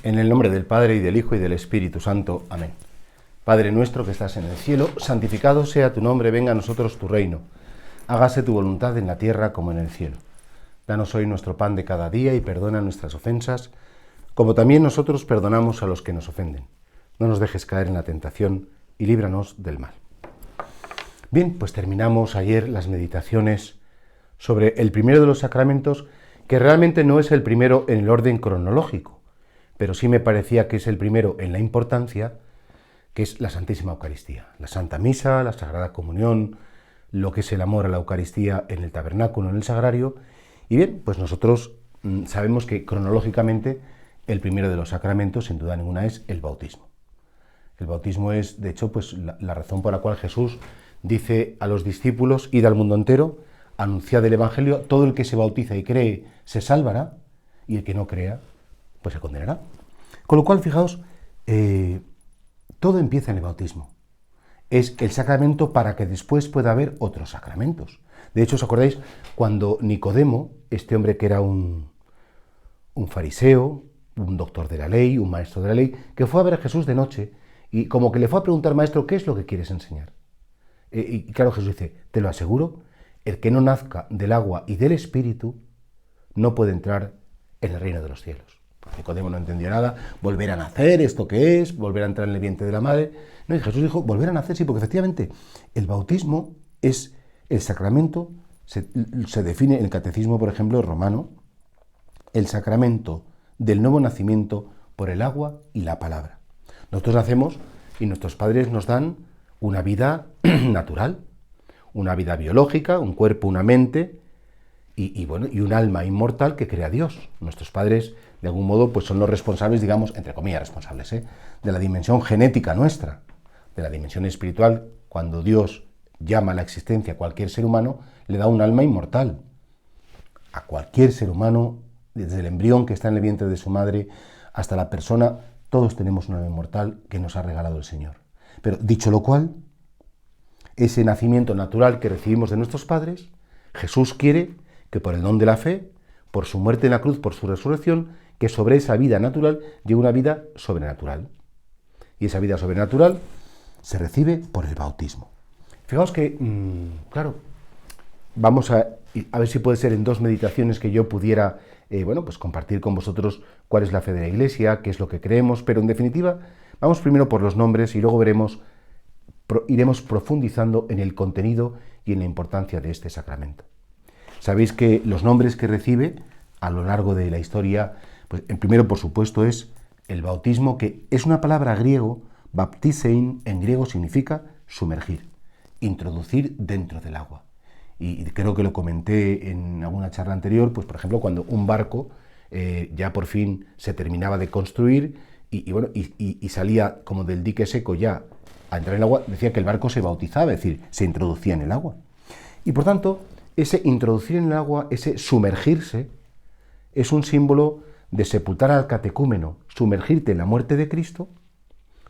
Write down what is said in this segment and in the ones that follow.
En el nombre del Padre, y del Hijo, y del Espíritu Santo. Amén. Padre nuestro que estás en el cielo, santificado sea tu nombre, venga a nosotros tu reino. Hágase tu voluntad en la tierra como en el cielo. Danos hoy nuestro pan de cada día y perdona nuestras ofensas, como también nosotros perdonamos a los que nos ofenden. No nos dejes caer en la tentación y líbranos del mal. Bien, pues terminamos ayer las meditaciones sobre el primero de los sacramentos, que realmente no es el primero en el orden cronológico, pero sí me parecía que es el primero en la importancia, que es la Santísima Eucaristía. La Santa Misa, la Sagrada Comunión, lo que es el amor a la Eucaristía en el tabernáculo, en el sagrario. Y bien, pues nosotros sabemos que cronológicamente el primero de los sacramentos, sin duda ninguna, es el bautismo. El bautismo es, de hecho, pues la razón por la cual Jesús dice a los discípulos: id al mundo entero, anunciad el Evangelio, todo el que se bautiza y cree se salvará, y el que no crea, pues se condenará. Con lo cual, fijaos, todo empieza en el bautismo. Es el sacramento para que después pueda haber otros sacramentos. De hecho, ¿os acordáis cuando Nicodemo, este hombre que era un fariseo, un doctor de la ley, un maestro de la ley, que fue a ver a Jesús de noche y como que le fue a preguntar: maestro, ¿qué es lo que quieres enseñar? Y claro, Jesús dice: te lo aseguro, el que no nazca del agua y del Espíritu no puede entrar en el reino de los cielos. Nicodemo no entendió nada. ¿Volver a nacer? ¿Esto qué es? ¿Volver a entrar en el vientre de la madre? No, y Jesús dijo: volver a nacer, sí, porque efectivamente el bautismo es el sacramento, se define en el catecismo, por ejemplo, romano, el sacramento del nuevo nacimiento por el agua y la palabra. Nosotros nacemos y nuestros padres nos dan una vida natural, una vida biológica, un cuerpo, una mente y un alma inmortal que crea Dios. Nuestros padres, de algún modo, pues son los responsables, digamos, entre comillas responsables, de la dimensión genética nuestra, de la dimensión espiritual. Cuando Dios llama a la existencia a cualquier ser humano, le da un alma inmortal. A cualquier ser humano, desde el embrión que está en el vientre de su madre hasta la persona, todos tenemos un alma inmortal que nos ha regalado el Señor. Pero dicho lo cual, ese nacimiento natural que recibimos de nuestros padres, Jesús quiere que por el don de la fe, por su muerte en la cruz, por su resurrección, que sobre esa vida natural llegue una vida sobrenatural. Y esa vida sobrenatural se recibe por el bautismo. Fijaos que, claro, vamos a ver si puede ser en dos meditaciones que yo pudiera pues compartir con vosotros cuál es la fe de la Iglesia, qué es lo que creemos, pero en definitiva vamos primero por los nombres y luego iremos profundizando en el contenido y en la importancia de este sacramento. Sabéis que los nombres que recibe a lo largo de la historia, pues el primero, por supuesto, es el bautismo, que es una palabra griego. Baptisein en griego significa sumergir, introducir dentro del agua. Y creo que lo comenté en alguna charla anterior, pues por ejemplo, cuando un barco ya por fin se terminaba de construir y salía como del dique seco ya a entrar en el agua, decía que el barco se bautizaba, es decir, se introducía en el agua. Y por tanto, ese introducir en el agua, ese sumergirse, es un símbolo de sepultar al catecúmeno, sumergirte en la muerte de Cristo,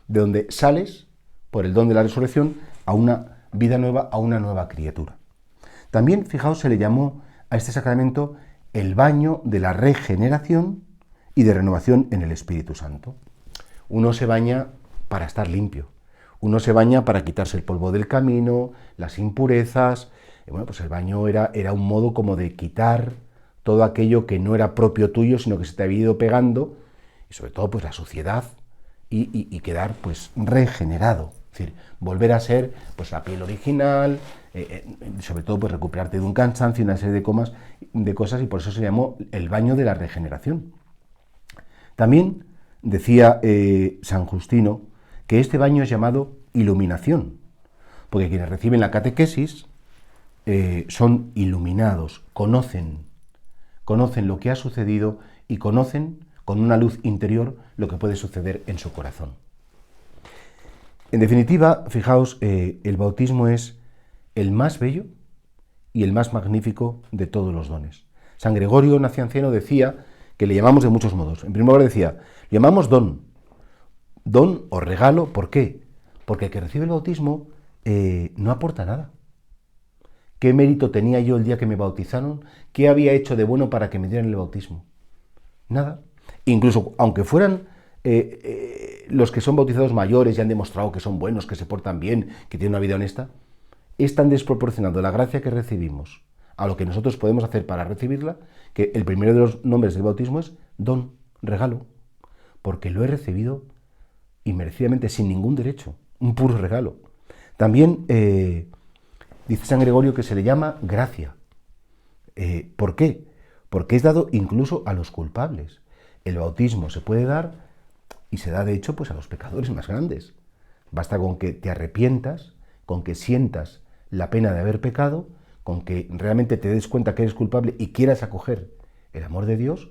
de donde sales, por el don de la resurrección, a una vida nueva, a una nueva criatura. También, fijaos, se le llamó a este sacramento el baño de la regeneración y de renovación en el Espíritu Santo. Uno se baña para estar limpio, uno se baña para quitarse el polvo del camino, las impurezas. Pues el baño era un modo como de quitar todo aquello que no era propio tuyo, sino que se te había ido pegando, y sobre todo pues la suciedad, y quedar pues regenerado. Es decir, volver a ser pues la piel original, sobre todo pues recuperarte de un cansancio y una serie de cosas, y por eso se llamó el baño de la regeneración. También decía San Justino que este baño es llamado iluminación, porque quienes reciben la catequesis son iluminados, conocen lo que ha sucedido y conocen con una luz interior lo que puede suceder en su corazón. En definitiva, fijaos, el bautismo es el más bello y el más magnífico de todos los dones. San Gregorio Nacianceno decía que le llamamos de muchos modos. En primer lugar decía, le llamamos don o regalo. ¿Por qué? Porque el que recibe el bautismo no aporta nada. ¿Qué mérito tenía yo el día que me bautizaron? ¿Qué había hecho de bueno para que me dieran el bautismo? Nada. Incluso, aunque fueran los que son bautizados mayores y han demostrado que son buenos, que se portan bien, que tienen una vida honesta, es tan desproporcionado la gracia que recibimos a lo que nosotros podemos hacer para recibirla, que el primero de los nombres del bautismo es don, regalo, porque lo he recibido inmerecidamente, sin ningún derecho, un puro regalo. También dice San Gregorio que se le llama gracia. ¿Por qué? Porque es dado incluso a los culpables. El bautismo se puede dar, y se da de hecho pues a los pecadores más grandes. Basta con que te arrepientas, con que sientas la pena de haber pecado, con que realmente te des cuenta que eres culpable y quieras acoger el amor de Dios,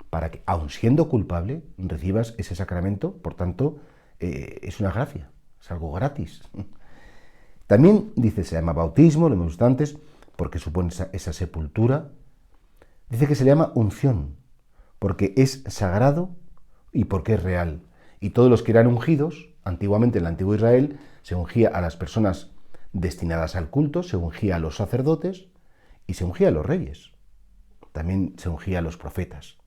para que, aun siendo culpable, recibas ese sacramento. Por tanto, es una gracia, es algo gratis. También dice, se llama bautismo, lo hemos visto antes, porque supone esa sepultura. Dice que se le llama unción, porque es sagrado y porque es real. Y todos los que eran ungidos, antiguamente en el antiguo Israel, se ungía a las personas destinadas al culto, se ungía a los sacerdotes y se ungía a los reyes. También se ungía a los profetas.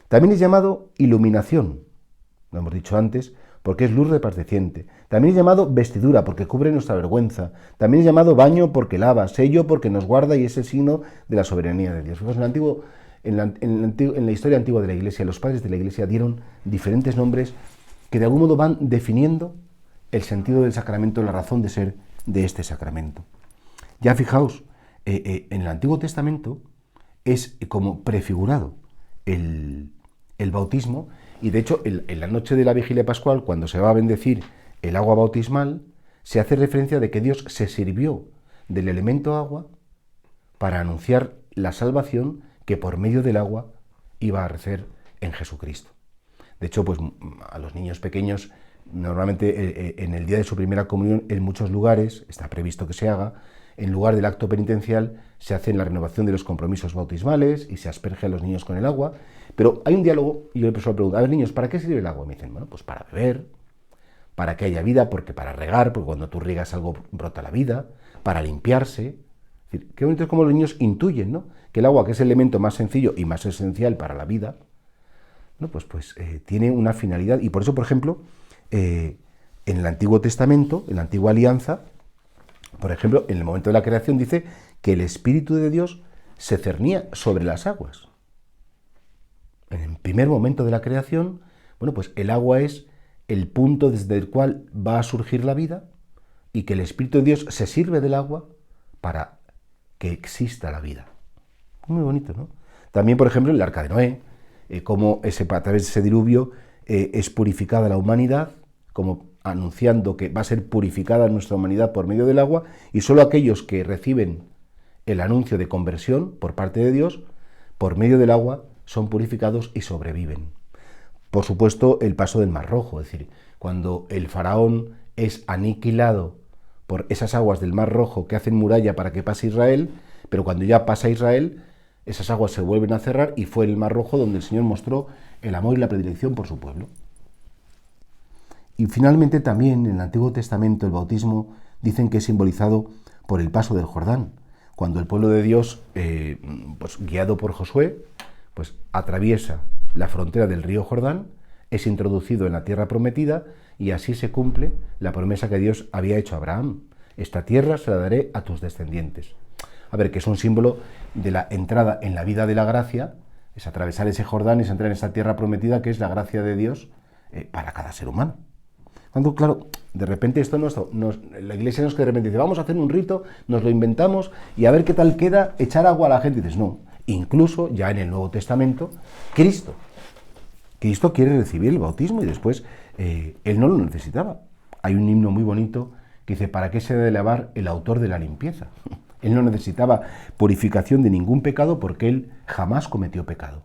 También es llamado iluminación, lo hemos dicho antes, porque es luz resplandeciente. También es llamado vestidura, porque cubre nuestra vergüenza. También es llamado baño, porque lava. Sello, porque nos guarda y es el signo de la soberanía de Dios. Fijaos, en la historia antigua de la Iglesia, los padres de la Iglesia dieron diferentes nombres que de algún modo van definiendo el sentido del sacramento, la razón de ser de este sacramento. Ya fijaos, en el Antiguo Testamento es como prefigurado el bautismo, y de hecho en la noche de la vigilia pascual, cuando se va a bendecir el agua bautismal, se hace referencia de que Dios se sirvió del elemento agua para anunciar la salvación que por medio del agua iba a hacer en Jesucristo. De hecho, pues a los niños pequeños, normalmente en el día de su primera comunión, en muchos lugares, está previsto que se haga, en lugar del acto penitencial, se hace la renovación de los compromisos bautismales y se asperge a los niños con el agua. Pero hay un diálogo y yo le pregunto, a ver, niños, ¿para qué sirve el agua? Y me dicen, bueno, pues para beber, para que haya vida, porque para regar, porque cuando tú riegas algo brota la vida, para limpiarse. Es decir, qué bonito es como los niños intuyen, ¿no?, que el agua, que es el elemento más sencillo y más esencial para la vida, ¿no?, pues tiene una finalidad. Y por eso, por ejemplo, en el Antiguo Testamento, en la Antigua Alianza, por ejemplo, en el momento de la creación dice que el Espíritu de Dios se cernía sobre las aguas. En el primer momento de la creación, bueno, pues el agua es el punto desde el cual va a surgir la vida, y que el Espíritu de Dios se sirve del agua para que exista la vida. Muy bonito, ¿no? También, por ejemplo, en el Arca de Noé, cómo a través de ese diluvio es purificada la humanidad, como anunciando que va a ser purificada nuestra humanidad por medio del agua, y solo aquellos que reciben el anuncio de conversión por parte de Dios, por medio del agua, son purificados y sobreviven. Por supuesto, el paso del Mar Rojo, es decir, cuando el faraón es aniquilado por esas aguas del Mar Rojo que hacen muralla para que pase Israel, pero cuando ya pasa Israel, esas aguas se vuelven a cerrar, y fue el Mar Rojo donde el Señor mostró el amor y la predilección por su pueblo. Y finalmente también en el Antiguo Testamento el bautismo dicen que es simbolizado por el paso del Jordán, cuando el pueblo de Dios, pues guiado por Josué, pues atraviesa la frontera del río Jordán, es introducido en la tierra prometida, y así se cumple la promesa que Dios había hecho a Abraham: esta tierra se la daré a tus descendientes. A ver, que es un símbolo de la entrada en la vida de la gracia, es atravesar ese Jordán, es entrar en esa tierra prometida que es la gracia de Dios para cada ser humano. Cuando, claro, de repente la Iglesia no es que de repente dice, vamos a hacer un rito, nos lo inventamos y a ver qué tal queda echar agua a la gente. Y dices, no, incluso ya en el Nuevo Testamento, Cristo quiere recibir el bautismo, y después Él no lo necesitaba. Hay un himno muy bonito que dice, ¿para qué se ha de lavar el autor de la limpieza? Él no necesitaba purificación de ningún pecado, porque Él jamás cometió pecado.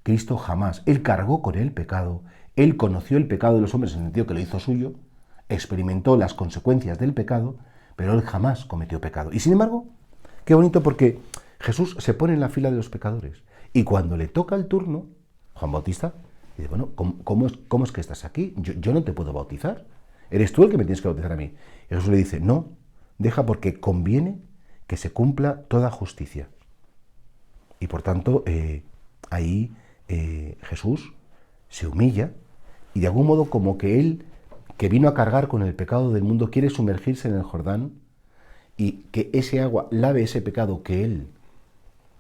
Cristo jamás. Él cargó con el pecado, Él conoció el pecado de los hombres en el sentido que lo hizo suyo, experimentó las consecuencias del pecado, pero Él jamás cometió pecado. Y sin embargo, qué bonito, porque Jesús se pone en la fila de los pecadores, y cuando le toca el turno, Juan Bautista dice, bueno, ¿cómo es que estás aquí? Yo no te puedo bautizar, eres tú el que me tienes que bautizar a mí. Y Jesús le dice, no, deja, porque conviene que se cumpla toda justicia. Y por tanto, ahí Jesús se humilla y de algún modo como que él, que vino a cargar con el pecado del mundo, quiere sumergirse en el Jordán y que ese agua lave ese pecado que él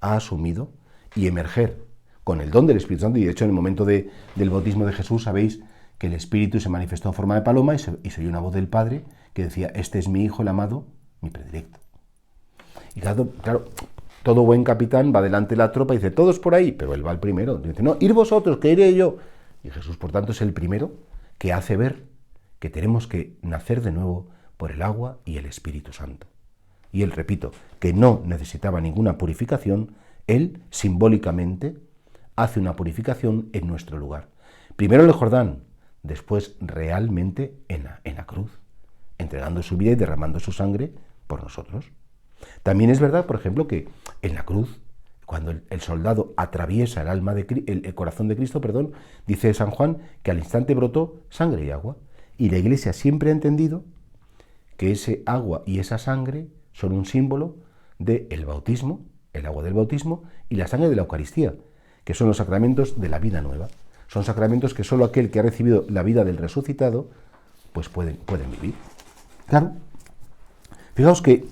ha asumido y emerger con el don del Espíritu Santo. Y de hecho en el momento del bautismo de Jesús sabéis que el Espíritu se manifestó en forma de paloma y se oyó una voz del Padre que decía: este es mi Hijo, el amado, mi predilecto. Y claro, todo buen capitán va delante de la tropa y dice: todos por ahí, pero él va el primero. Dice: no, ir vosotros, que iré yo. Y Jesús, por tanto, es el primero que hace ver que tenemos que nacer de nuevo por el agua y el Espíritu Santo. Y él, repito, que no necesitaba ninguna purificación, él simbólicamente hace una purificación en nuestro lugar. Primero en el Jordán, después realmente en la cruz, entregando su vida y derramando su sangre por nosotros. También es verdad, por ejemplo, que en la cruz, cuando el soldado atraviesa el corazón de Cristo, dice San Juan que al instante brotó sangre y agua. Y la Iglesia siempre ha entendido que ese agua y esa sangre son un símbolo del bautismo, el agua del bautismo, y la sangre de la Eucaristía, que son los sacramentos de la vida nueva. Son sacramentos que solo aquel que ha recibido la vida del resucitado pues pueden vivir. Claro. Fijaos que,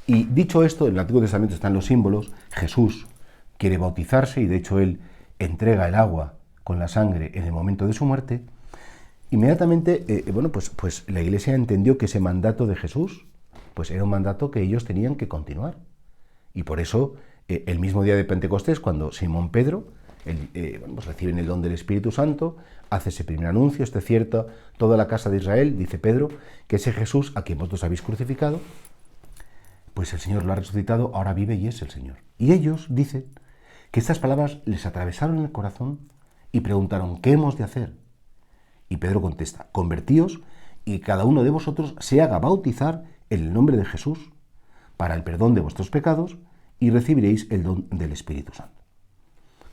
y dicho esto, en el Antiguo Testamento están los símbolos. Jesús quiere bautizarse y de hecho él entrega el agua con la sangre en el momento de su muerte. Inmediatamente, pues la Iglesia entendió que ese mandato de Jesús pues era un mandato que ellos tenían que continuar. Y por eso, el mismo día de Pentecostés, cuando Simón Pedro reciben el don del Espíritu Santo, hace ese primer anuncio: este cierto, toda la casa de Israel, dice Pedro, que ese Jesús a quien vosotros habéis crucificado, pues el Señor lo ha resucitado, ahora vive y es el Señor. Y ellos dicen que estas palabras les atravesaron el corazón y preguntaron: ¿qué hemos de hacer? Y Pedro contesta: convertíos y cada uno de vosotros se haga bautizar en el nombre de Jesús para el perdón de vuestros pecados y recibiréis el don del Espíritu Santo.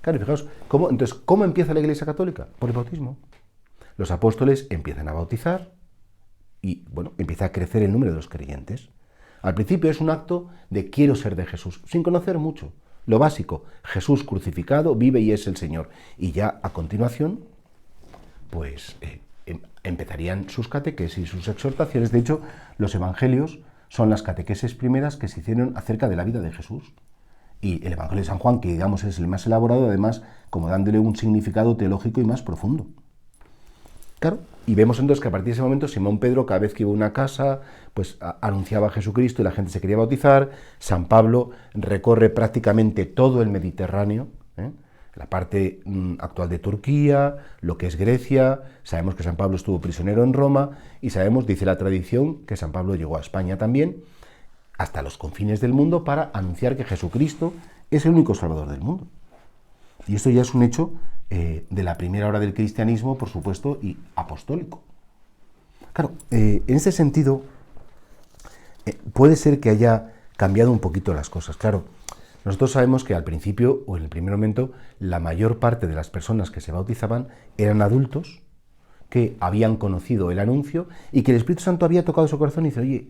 Claro, fijaos, ¿cómo empieza la Iglesia Católica? Por el bautismo. Los apóstoles empiezan a bautizar y, empieza a crecer el número de los creyentes. Al principio es un acto de quiero ser de Jesús, sin conocer mucho. Lo básico: Jesús crucificado, vive y es el Señor. Y ya a continuación, pues empezarían sus catequesis y sus exhortaciones. De hecho, los evangelios son las catequesis primeras que se hicieron acerca de la vida de Jesús. Y el Evangelio de San Juan, que digamos es el más elaborado, además como dándole un significado teológico y más profundo. Claro, y vemos entonces que a partir de ese momento Simón Pedro, cada vez que iba a una casa, pues anunciaba a Jesucristo y la gente se quería bautizar. San Pablo recorre prácticamente todo el Mediterráneo, la parte actual de Turquía, lo que es Grecia. Sabemos que San Pablo estuvo prisionero en Roma y sabemos, dice la tradición, que San Pablo llegó a España también, hasta los confines del mundo, para anunciar que Jesucristo es el único Salvador del mundo. Y esto ya es un hecho de la primera hora del cristianismo, por supuesto, y apostólico. Claro, en ese sentido, puede ser que haya cambiado un poquito las cosas. Claro, nosotros sabemos que al principio, o en el primer momento, la mayor parte de las personas que se bautizaban eran adultos que habían conocido el anuncio y que el Espíritu Santo había tocado su corazón y dice: oye,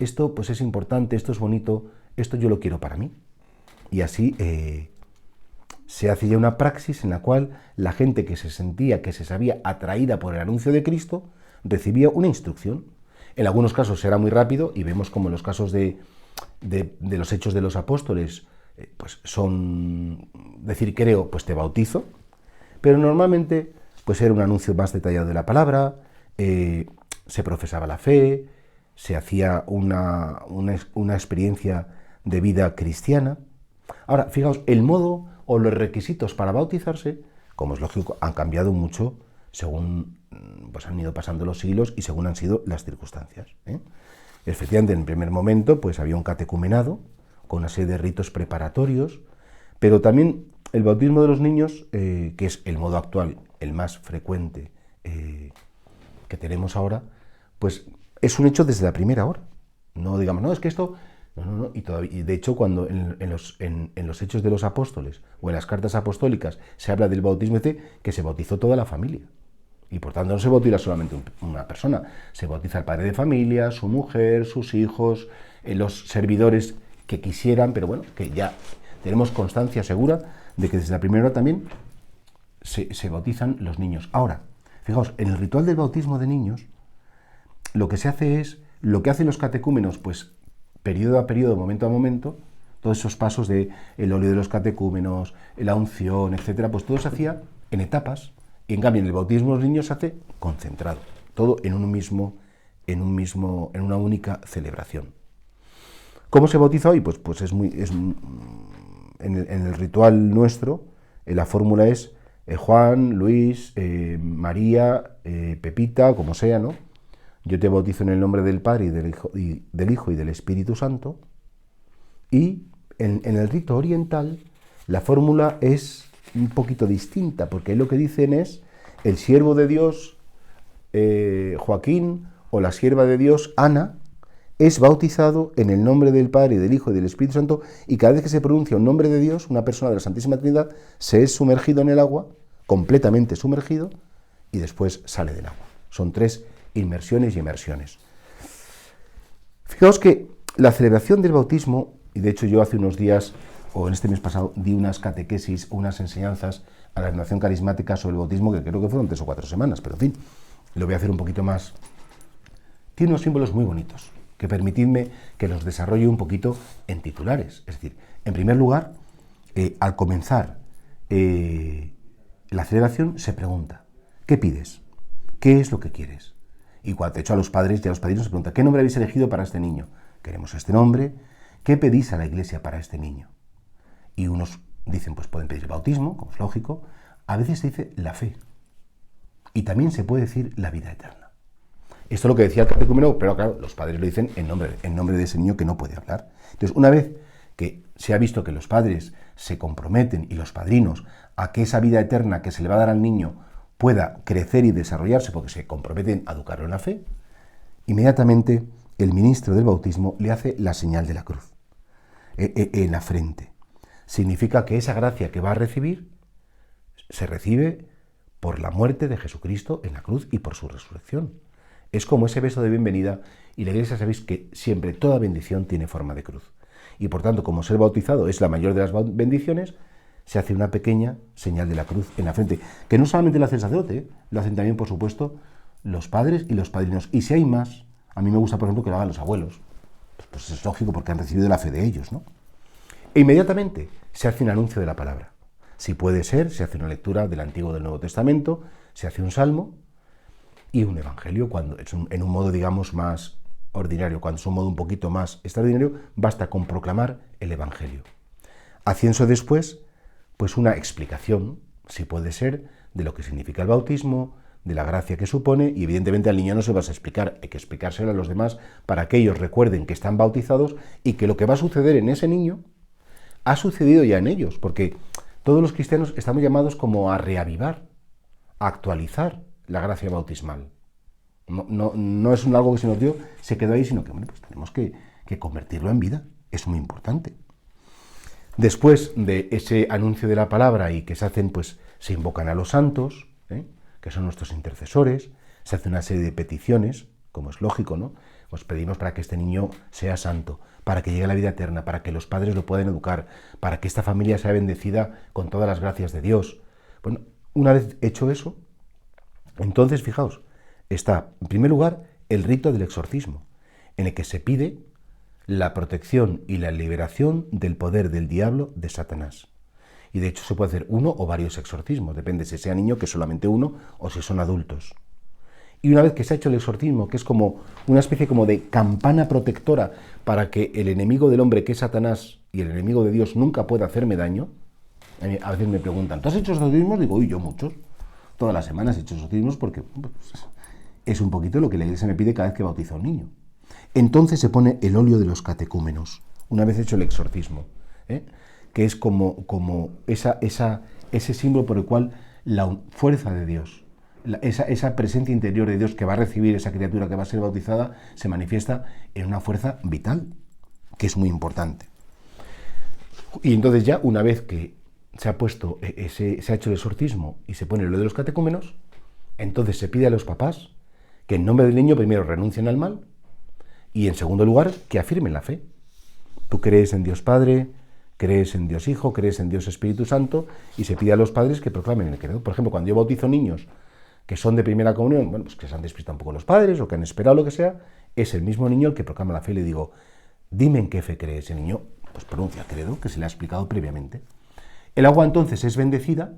esto pues es importante, esto es bonito, esto yo lo quiero para mí. Y así se hace ya una praxis en la cual la gente que se sentía, que se sabía atraída por el anuncio de Cristo, recibía una instrucción. En algunos casos era muy rápido y vemos como en los casos de los Hechos de los Apóstoles, pues son decir creo, pues te bautizo, pero normalmente pues era un anuncio más detallado de la palabra, se profesaba la fe, se hacía una experiencia de vida cristiana. Ahora, fijaos, el modo o los requisitos para bautizarse, como es lógico, han cambiado mucho según pues han ido pasando los siglos y según han sido las circunstancias. Efectivamente, en el primer momento pues había un catecumenado con una serie de ritos preparatorios, pero también el bautismo de los niños, que es el modo actual, el más frecuente que tenemos ahora, pues es un hecho desde la primera hora. No digamos, no, es que esto... No. Y de hecho, cuando en los Hechos de los Apóstoles o en las cartas apostólicas se habla del bautismo, dice que se bautizó toda la familia. Y por tanto no se bautiza solamente una persona, se bautiza el padre de familia, su mujer, sus hijos, los servidores que quisieran, pero bueno, que ya tenemos constancia segura de que desde la primera hora también se bautizan los niños. Ahora, fijaos, en el ritual del bautismo de niños, lo que se hace es, lo que hacen los catecúmenos, pues periodo a periodo, momento a momento, todos esos pasos de el óleo de los catecúmenos, la unción, etcétera, pues todo se hacía en etapas, y en cambio en el bautismo de los niños se hace concentrado, todo en una única celebración. ¿Cómo se bautiza hoy? Pues en el ritual nuestro, la fórmula es Juan, Luis, María, Pepita, como sea, ¿no? Yo te bautizo en el nombre del Padre y del Hijo y del Espíritu Santo. Y en el rito oriental la fórmula es un poquito distinta, porque lo que dicen es el siervo de Dios Joaquín o la sierva de Dios Ana es bautizado en el nombre del Padre, y del Hijo y del Espíritu Santo, y cada vez que se pronuncia un nombre de Dios, una persona de la Santísima Trinidad, se es sumergido en el agua, completamente sumergido, y después sale del agua. Son 3 inmersiones y emersiones. Fijaos que la celebración del bautismo, y de hecho yo hace unos días, o en este mes pasado, di unas catequesis, unas enseñanzas a la renovación carismática sobre el bautismo, que creo que fueron 3 o 4 semanas, pero en fin, lo voy a hacer un poquito más. Tiene unos símbolos muy bonitos, que permitidme que los desarrolle un poquito en titulares. Es decir, en primer lugar, al comenzar la celebración se pregunta, ¿qué pides? ¿Qué es lo que quieres? Y cuando, de hecho, a los padres y a los padrinos se pregunta, ¿qué nombre habéis elegido para este niño? Queremos este nombre. ¿Qué pedís a la Iglesia para este niño? Y unos dicen, pues pueden pedir el bautismo, como es lógico. A veces se dice la fe. Y también se puede decir la vida eterna. Esto es lo que decía el catecúmeno, pero claro, los padres lo dicen en nombre de ese niño que no puede hablar. Entonces, una vez que se ha visto que los padres se comprometen y los padrinos a que esa vida eterna que se le va a dar al niño pueda crecer y desarrollarse porque se comprometen a educarlo en la fe, inmediatamente el ministro del bautismo le hace la señal de la cruz en la frente. Significa que esa gracia que va a recibir se recibe por la muerte de Jesucristo en la cruz y por su resurrección. Es como ese beso de bienvenida, y la Iglesia sabéis que siempre toda bendición tiene forma de cruz. Y por tanto, como ser bautizado es la mayor de las bendiciones, se hace una pequeña señal de la cruz en la frente, que no solamente lo hace el sacerdote, lo hacen también, por supuesto, los padres y los padrinos. Y si hay más, a mí me gusta, por ejemplo, que lo hagan los abuelos. Pues es lógico, porque han recibido la fe de ellos, ¿no? E inmediatamente se hace un anuncio de la palabra. Si puede ser, se hace una lectura del Antiguo y del Nuevo Testamento, se hace un salmo y un evangelio, cuando es en un modo, digamos, más ordinario. Cuando es un modo un poquito más extraordinario, basta con proclamar el evangelio. Haciéndose después, pues una explicación, si puede ser, de lo que significa el bautismo, de la gracia que supone, y evidentemente al niño no se va a explicar, hay que explicárselo a los demás para que ellos recuerden que están bautizados y que lo que va a suceder en ese niño ha sucedido ya en ellos, porque todos los cristianos estamos llamados como a reavivar, a actualizar la gracia bautismal. No es algo que se nos dio, se quedó ahí, sino que bueno, pues tenemos que convertirlo en vida. Es muy importante. Después de ese anuncio de la palabra y que se hacen, pues se invocan a los santos, que son nuestros intercesores, se hace una serie de peticiones, como es lógico, ¿no? Pues pedimos para que este niño sea santo, para que llegue a la vida eterna, para que los padres lo puedan educar, para que esta familia sea bendecida con todas las gracias de Dios. Bueno, una vez hecho eso, entonces, fijaos, está, en primer lugar, el rito del exorcismo, en el que se pide la protección y la liberación del poder del diablo, de Satanás. Y de hecho se puede hacer uno o varios exorcismos, depende si sea niño, que es solamente uno, o si son adultos. Y una vez que se ha hecho el exorcismo, que es como una especie como de campana protectora para que el enemigo del hombre, que es Satanás, y el enemigo de Dios nunca pueda hacerme daño, a veces me preguntan, ¿tú has hecho exorcismos? Digo, uy, yo muchos. Todas las semanas he hecho exorcismos porque pues, es un poquito lo que la Iglesia me pide cada vez que bautiza a un niño. Entonces se pone el óleo de los catecúmenos, una vez hecho el exorcismo, que es como ese símbolo por el cual la fuerza de Dios, esa presencia interior de Dios que va a recibir esa criatura que va a ser bautizada, se manifiesta en una fuerza vital, que es muy importante. Y entonces ya, una vez que se ha puesto se ha hecho el exorcismo y se pone el óleo de los catecúmenos, entonces se pide a los papás que en nombre del niño primero renuncien al mal, y en segundo lugar, que afirmen la fe. Tú crees en Dios Padre, crees en Dios Hijo, crees en Dios Espíritu Santo, y se pide a los padres que proclamen el credo. Por ejemplo, cuando yo bautizo niños que son de primera comunión, bueno, pues que se han despistado un poco los padres o que han esperado lo que sea, es el mismo niño el que proclama la fe y le digo, dime en qué fe cree ese niño, pues pronuncia credo, que se le ha explicado previamente. El agua entonces es bendecida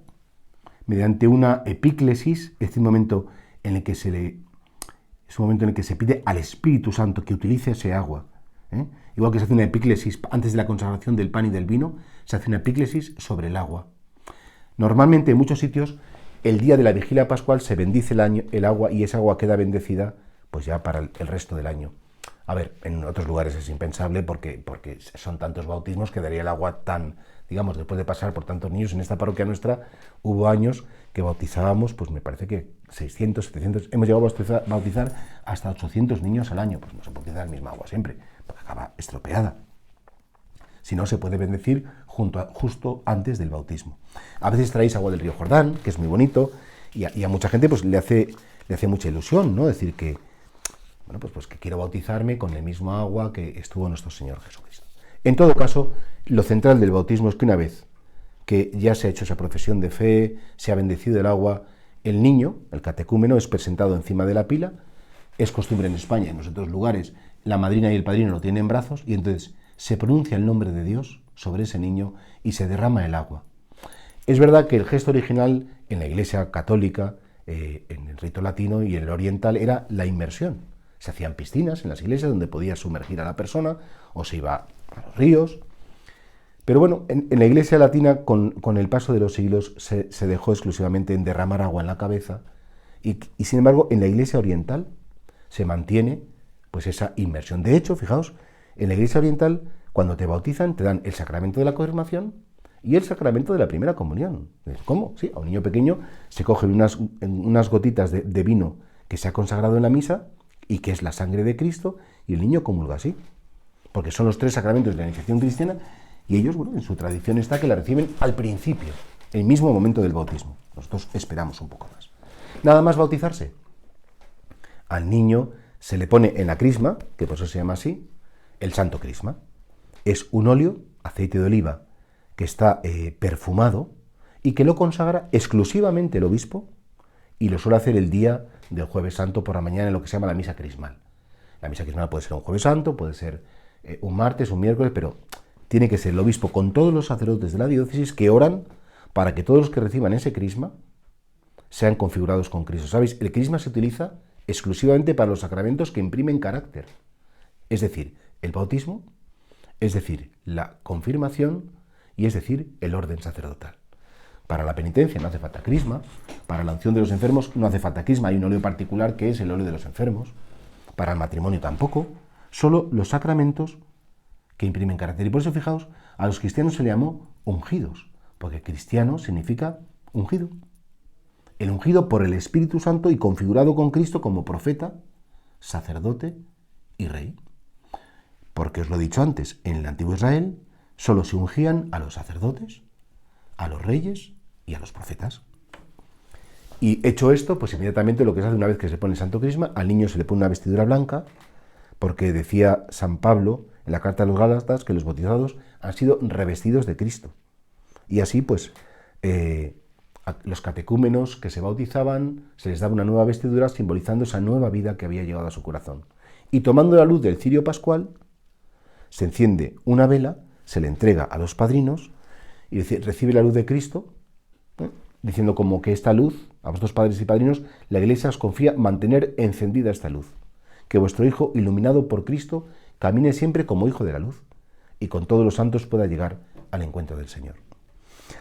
mediante una epíclesis, es un momento en el que se pide al Espíritu Santo que utilice ese agua. Igual que se hace una epíclesis antes de la consagración del pan y del vino, se hace una epíclesis sobre el agua. Normalmente en muchos sitios el día de la vigilia pascual se bendice el agua y esa agua queda bendecida pues ya para el resto del año. A ver, en otros lugares es impensable porque son tantos bautismos que daría el agua tan, digamos, después de pasar por tantos niños. En esta parroquia nuestra hubo años que bautizábamos, pues me parece que 600, 700, hemos llegado a bautizar hasta 800 niños al año. Pues no se puede utilizar el mismo agua siempre, porque acaba estropeada. Si no, se puede bendecir justo antes del bautismo. A veces traéis agua del río Jordán, que es muy bonito, y a mucha gente pues le hace mucha ilusión, ¿no? Decir que, bueno, pues que quiero bautizarme con el mismo agua que estuvo nuestro Señor Jesucristo. En todo caso, lo central del bautismo es que una vez que ya se ha hecho esa profesión de fe, se ha bendecido el agua, el niño, el catecúmeno, es presentado encima de la pila. Es costumbre en España, en los otros lugares, la madrina y el padrino lo tienen en brazos, y entonces se pronuncia el nombre de Dios sobre ese niño y se derrama el agua. Es verdad que el gesto original en la Iglesia católica, en el rito latino y en el oriental, era la inmersión. Se hacían piscinas en las iglesias donde podía sumergir a la persona, o se iba a los ríos. Pero bueno, en la Iglesia latina, con el paso de los siglos, se dejó exclusivamente en derramar agua en la cabeza, y sin embargo, en la Iglesia oriental se mantiene pues esa inmersión. De hecho, fijaos, en la Iglesia oriental, cuando te bautizan, te dan el sacramento de la confirmación y el sacramento de la primera comunión. ¿Cómo? Sí, a un niño pequeño se cogen unas gotitas de vino que se ha consagrado en la misa y que es la sangre de Cristo, y el niño comulga así, porque son los 3 sacramentos de la iniciación cristiana, y ellos, bueno, en su tradición está que la reciben al principio, el mismo momento del bautismo. Nosotros esperamos un poco más. Nada más bautizarse. Al niño se le pone en la crisma, que por eso se llama así, el santo crisma. Es un óleo, aceite de oliva, que está perfumado y que lo consagra exclusivamente el obispo, y lo suele hacer el día del Jueves Santo por la mañana en lo que se llama la misa crismal. La misa crismal puede ser un Jueves Santo, puede ser un martes, un miércoles, pero tiene que ser el obispo con todos los sacerdotes de la diócesis que oran para que todos los que reciban ese crisma sean configurados con Cristo. ¿Sabéis? El crisma se utiliza exclusivamente para los sacramentos que imprimen carácter. Es decir, el bautismo, es decir, la confirmación y es decir, el orden sacerdotal. Para la penitencia no hace falta crisma, para la unción de los enfermos no hace falta crisma, hay un óleo particular que es el óleo de los enfermos, para el matrimonio tampoco, solo los sacramentos que imprimen carácter. Y por eso, fijaos, a los cristianos se le llamó ungidos, porque cristiano significa ungido. El ungido por el Espíritu Santo y configurado con Cristo como profeta, sacerdote y rey. Porque os lo he dicho antes, en el antiguo Israel solo se ungían a los sacerdotes, a los reyes y a los profetas. Y hecho esto, pues inmediatamente lo que se hace una vez que se pone el santo crisma, al niño se le pone una vestidura blanca, porque decía San Pablo en la carta a los Gálatas que los bautizados han sido revestidos de Cristo. Y así, pues, a los catecúmenos que se bautizaban se les daba una nueva vestidura simbolizando esa nueva vida que había llegado a su corazón. Y tomando la luz del cirio pascual, se enciende una vela, se le entrega a los padrinos y recibe la luz de Cristo, diciendo como que esta luz, a vosotros padres y padrinos, la Iglesia os confía mantener encendida esta luz, que vuestro Hijo, iluminado por Cristo, camine siempre como Hijo de la luz y con todos los santos pueda llegar al encuentro del Señor.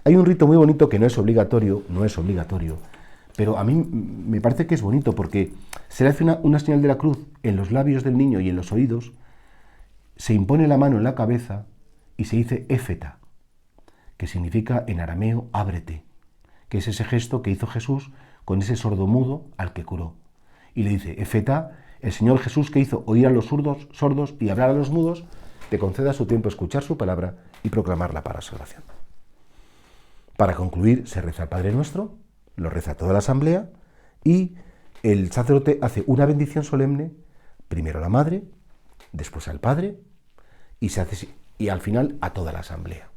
Hay un rito muy bonito que no es obligatorio, pero a mí me parece que es bonito porque se le hace una señal de la cruz en los labios del niño y en los oídos, se impone la mano en la cabeza y se dice éfeta, que significa en arameo ábrete, que es ese gesto que hizo Jesús con ese sordomudo al que curó. Y le dice, éfeta, el Señor Jesús que hizo oír a los sordos y hablar a los mudos, te conceda su tiempo escuchar su palabra y proclamarla para salvación. Para concluir, se reza el Padre Nuestro, lo reza toda la asamblea y el sacerdote hace una bendición solemne, primero a la madre, después al padre y al final a toda la asamblea.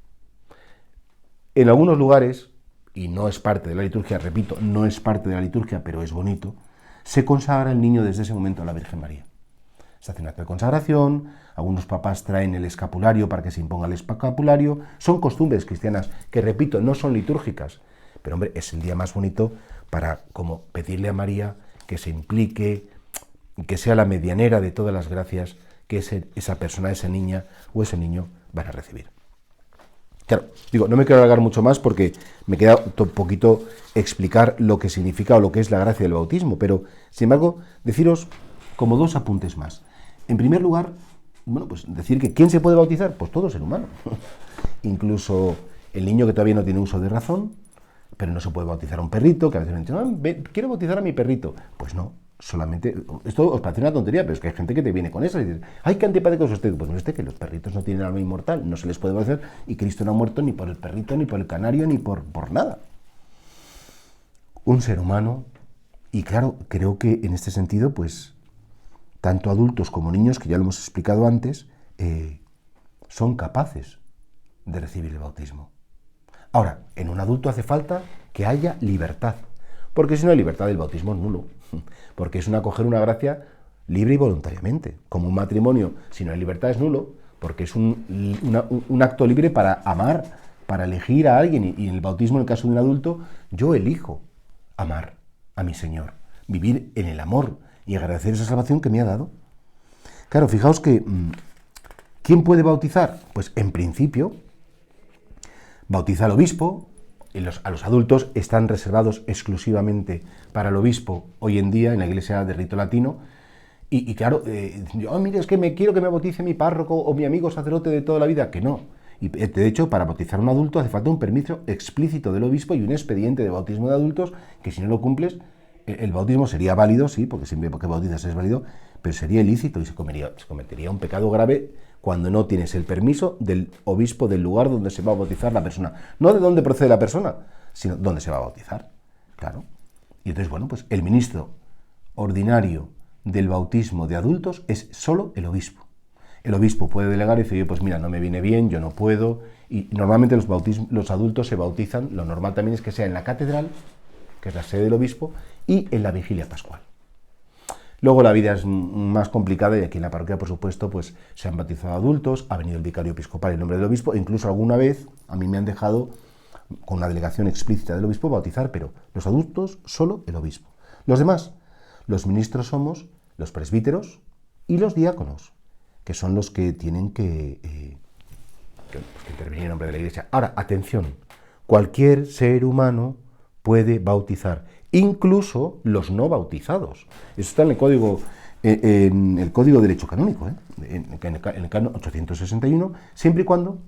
En algunos lugares, y no es parte de la liturgia, repito, no es parte de la liturgia, pero es bonito, se consagra el niño desde ese momento a la Virgen María. Se hace un acto de consagración, algunos papás traen el escapulario para que se imponga el escapulario, son costumbres cristianas que, repito, no son litúrgicas, pero hombre, es el día más bonito para como pedirle a María que se implique, que sea la medianera de todas las gracias que esa persona, esa niña o ese niño van a recibir. Claro, digo, no me quiero alargar mucho más porque me queda un poquito explicar lo que significa o lo que es la gracia del bautismo, pero, sin embargo, deciros como dos apuntes más. En primer lugar, bueno, pues decir que ¿quién se puede bautizar? Pues todo ser humano. Incluso el niño que todavía no tiene uso de razón, pero no se puede bautizar a un perrito, que a veces me dicen, quiero bautizar a mi perrito. Pues no, solamente, esto os parece una tontería, pero es que hay gente que te viene con eso y dices, ay, qué antipático es usted. Pues no es que los perritos no tienen alma inmortal, no se les puede bautizar, y Cristo no ha muerto ni por el perrito, ni por el canario, ni por nada. Un ser humano, y claro, creo que en este sentido, pues, tanto adultos como niños, que ya lo hemos explicado antes, son capaces de recibir el bautismo. Ahora, en un adulto hace falta que haya libertad, porque si no hay libertad el bautismo es nulo, porque es acoger una gracia libre y voluntariamente. Como un matrimonio, si no hay libertad es nulo, porque es un acto libre para amar, para elegir a alguien, y en el bautismo, en el caso de un adulto, yo elijo amar a mi Señor, vivir en el amor y agradecer esa salvación que me ha dado. Claro, fijaos que, ¿quién puede bautizar? Pues en principio, bautiza al obispo, y a los adultos están reservados exclusivamente para el obispo hoy en día en la iglesia de rito latino, y claro, mire, es que quiero que me bautice mi párroco o mi amigo sacerdote de toda la vida, que no. Y de hecho, para bautizar a un adulto hace falta un permiso explícito del obispo y un expediente de bautismo de adultos, que si no lo cumples, el bautismo sería válido, sí, porque siempre que bautizas es válido, pero sería ilícito y se cometería un pecado grave cuando no tienes el permiso del obispo del lugar donde se va a bautizar la persona. No de dónde procede la persona, sino dónde se va a bautizar. Claro. Y entonces, bueno, pues el ministro ordinario del bautismo de adultos es solo el obispo. El obispo puede delegar y decir, pues mira, no me viene bien, yo no puedo. Y normalmente los adultos se bautizan, lo normal también es que sea en la catedral, que es la sede del obispo, y en la vigilia pascual. Luego la vida es más complicada y aquí en la parroquia, por supuesto, pues se han bautizado adultos, ha venido el vicario episcopal en nombre del obispo, e incluso alguna vez a mí me han dejado, con una delegación explícita del obispo, bautizar, pero los adultos, solo el obispo. Los demás, los ministros somos los presbíteros y los diáconos, que son los que tienen que intervenir en nombre de la Iglesia. Ahora, atención, cualquier ser humano puede bautizar, incluso los no bautizados. Eso está en el Código de Derecho Canónico, en el canon 861, siempre y cuando,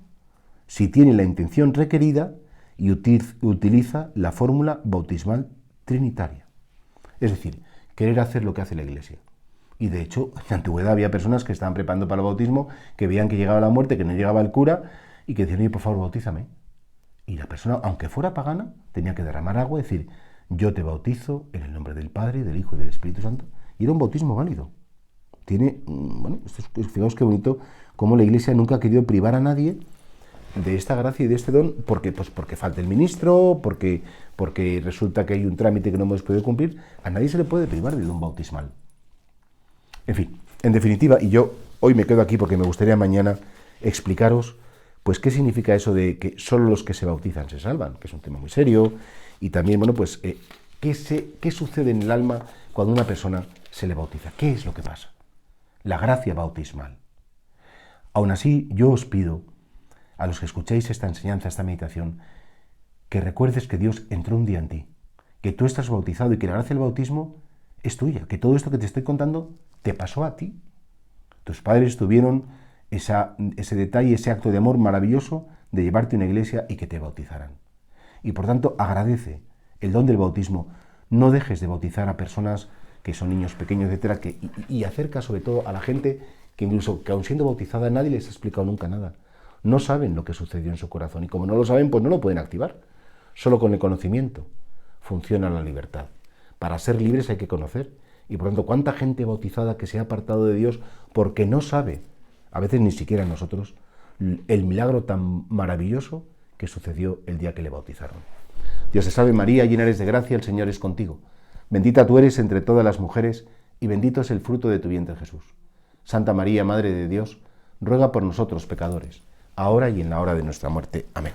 si tiene la intención requerida y utiliza la fórmula bautismal trinitaria. Es decir, querer hacer lo que hace la Iglesia. Y de hecho, en la antigüedad había personas que estaban preparando para el bautismo, que veían que llegaba la muerte, que no llegaba el cura, y que decían, oye, por favor, bautízame. Y la persona, aunque fuera pagana, tenía que derramar agua y decir, yo te bautizo en el nombre del Padre, del Hijo y del Espíritu Santo. Y era un bautismo válido. Fijaos qué bonito, cómo la Iglesia nunca ha querido privar a nadie de esta gracia y de este don, porque falta el ministro, porque resulta que hay un trámite que no hemos podido cumplir. A nadie se le puede privar de don bautismal. En fin, en definitiva, y yo hoy me quedo aquí porque me gustaría mañana explicaros pues qué significa eso de que solo los que se bautizan se salvan, que es un tema muy serio, y también, bueno, pues qué sucede en el alma cuando una persona se le bautiza, qué es lo que pasa, la gracia bautismal. Aún así, yo os pido, a los que escuchéis esta enseñanza, esta meditación, que recuerdes que Dios entró un día en ti, que tú estás bautizado y que la gracia del bautismo es tuya, que todo esto que te estoy contando te pasó a ti. Tus padres tuvieron ese detalle, ese acto de amor maravilloso de llevarte a una iglesia y que te bautizaran. Y por tanto, agradece el don del bautismo. No dejes de bautizar a personas que son niños pequeños, etcétera, y acerca sobre todo a la gente que incluso, que aun siendo bautizada, nadie les ha explicado nunca nada. No saben lo que sucedió en su corazón y como no lo saben, pues no lo pueden activar. Solo con el conocimiento funciona la libertad. Para ser libres hay que conocer. Y por tanto, ¿cuánta gente bautizada que se ha apartado de Dios porque no sabe, a veces ni siquiera nosotros, el milagro tan maravilloso que sucedió el día que le bautizaron. Dios te salve María, llena eres de gracia, el Señor es contigo. Bendita tú eres entre todas las mujeres, y bendito es el fruto de tu vientre Jesús. Santa María, Madre de Dios, ruega por nosotros pecadores, ahora y en la hora de nuestra muerte. Amén.